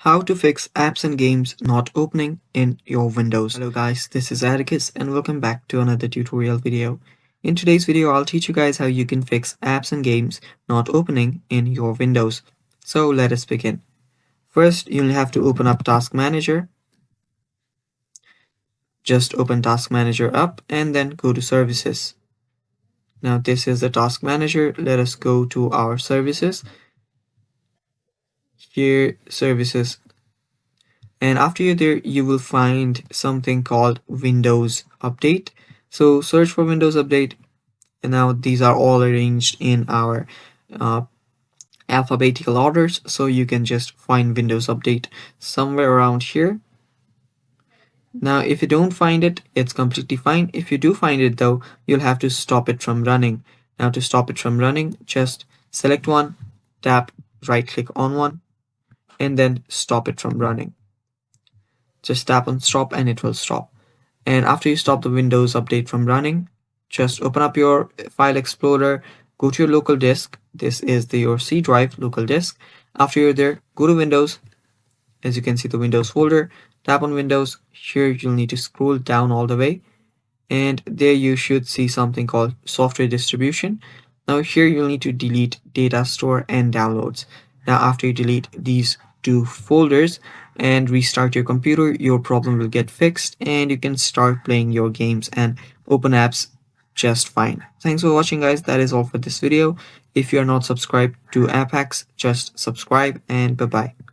How to fix apps and games not opening in your Windows. Hello guys, this is Atticus and welcome back to another tutorial video. In today's video, I'll teach you guys how you can fix apps and games not opening in your Windows. So let us begin. First, you'll have to open up Task Manager. Just open Task Manager up and then go to Services. Now this is the Task Manager. Let us go to our Services. Here, Services. And after you're there, you will find something called Windows Update. So search for Windows Update. And now these are all arranged in our alphabetical orders. So you can just find Windows Update somewhere around here. Now, if you don't find it, it's completely fine. If you do find it though, you'll have to stop it from running. Now to stop it from running, just select one, tap right click on one, and then stop it from running. Just tap on stop and it will stop. And after you stop the Windows Update from running, just open up your file explorer, go to your local disk. This is your C drive local disk. After you're there, go to Windows. As you can see, the Windows folder, tap on Windows. Here you'll need to scroll down all the way. And there you should see something called software distribution. Now here you'll need to delete data store and downloads. Now after you delete these two folders and restart your computer, your problem will get fixed and you can start playing your games and open apps just fine. Thanks for watching guys. That is all for this video. If you are not subscribed to App Hacks, just subscribe and bye bye.